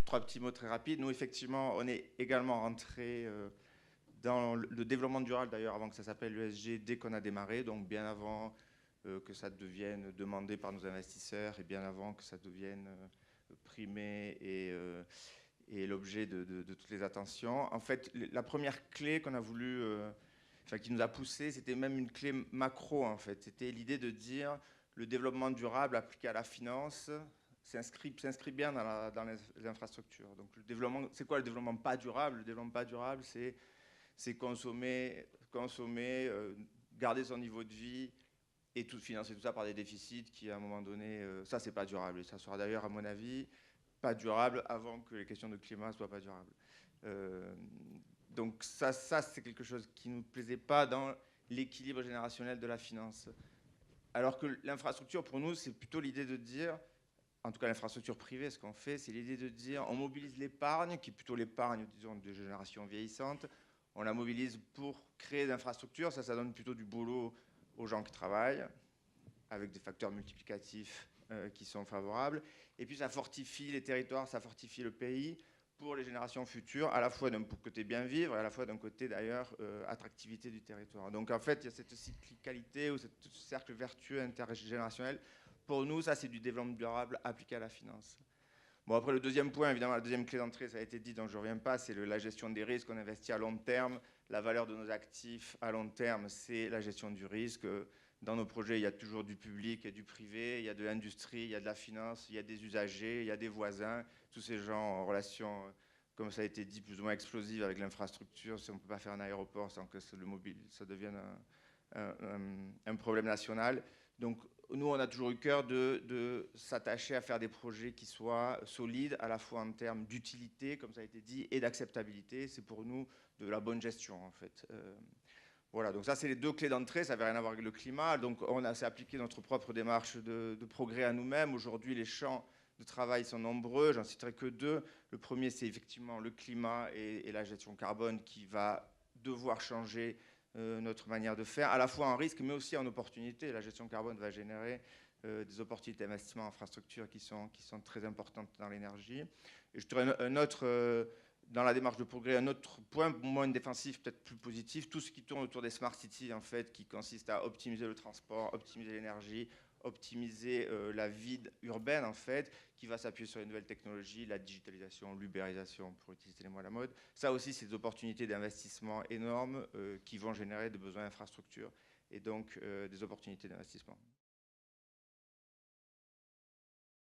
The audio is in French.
trois petits mots très rapides. Nous, effectivement, on est également rentré dans le développement durable, d'ailleurs, avant que ça s'appelle l'ESG, dès qu'on a démarré, donc bien avant que ça devienne demandé par nos investisseurs et bien avant que ça devienne primé et l'objet de toutes les attentions. En fait, la première clé qu'on a voulu, qui nous a poussé, c'était même une clé macro, en fait. C'était l'idée de dire le développement durable appliqué à la finance s'inscrit bien dans les infrastructures. Donc, le développement, c'est quoi le développement pas durable? Le développement pas durable, c'est consommer, garder son niveau de vie et tout financer tout ça par des déficits qui, à un moment donné, ça, c'est pas durable. Et ça sera d'ailleurs, à mon avis, pas durable avant que les questions de climat soient pas durables. Donc ça c'est quelque chose qui ne nous plaisait pas dans l'équilibre générationnel de la finance. Alors que l'infrastructure, pour nous, c'est plutôt l'idée de dire, en tout cas l'infrastructure privée, ce qu'on fait, c'est l'idée de dire, on mobilise l'épargne, qui est plutôt l'épargne, disons, de générations vieillissantes, on la mobilise pour créer des infrastructures, ça donne plutôt du boulot aux gens qui travaillent, avec des facteurs multiplicatifs qui sont favorables. Et puis ça fortifie les territoires, ça fortifie le pays pour les générations futures, à la fois d'un côté bien vivre et à la fois d'un côté d'ailleurs attractivité du territoire. Donc en fait, il y a cette cyclicalité ou ce cercle vertueux intergénérationnel. Pour nous, ça c'est du développement durable appliqué à la finance. Bon, après le deuxième point, évidemment, la deuxième clé d'entrée, ça a été dit, donc je ne reviens pas, c'est la gestion des risques. On investit à long terme. La valeur de nos actifs à long terme, c'est la gestion du risque. Dans nos projets, il y a toujours du public et du privé, il y a de l'industrie, il y a de la finance, il y a des usagers, il y a des voisins, tous ces gens en relation, comme ça a été dit, plus ou moins explosive avec l'infrastructure. Si on ne peut pas faire un aéroport sans que le mobile, ça devienne un problème national. Donc nous, on a toujours eu cœur de s'attacher à faire des projets qui soient solides, à la fois en termes d'utilité, comme ça a été dit, et d'acceptabilité. C'est pour nous de la bonne gestion, en fait. Voilà, donc ça, c'est les deux clés d'entrée. Ça n'avait rien à voir avec le climat. Donc on a appliqué notre propre démarche de progrès à nous-mêmes. Aujourd'hui, les champs de travail sont nombreux. J'en citerai que deux. Le premier, c'est effectivement le climat et la gestion carbone qui va devoir changer notre manière de faire, à la fois en risque, mais aussi en opportunité. La gestion carbone va générer des opportunités d'investissement en infrastructure qui sont très importantes dans l'énergie. Et je dirais un autre, dans la démarche de progrès, un autre point, moins défensif, peut-être plus positif, tout ce qui tourne autour des smart cities, en fait, qui consiste à optimiser le transport, optimiser l'énergie, optimiser la vie urbaine, en fait, qui va s'appuyer sur les nouvelles technologies, la digitalisation, l'ubérisation, pour utiliser les mots à la mode. Ça aussi, c'est des opportunités d'investissement énormes qui vont générer des besoins d'infrastructures et donc des opportunités d'investissement.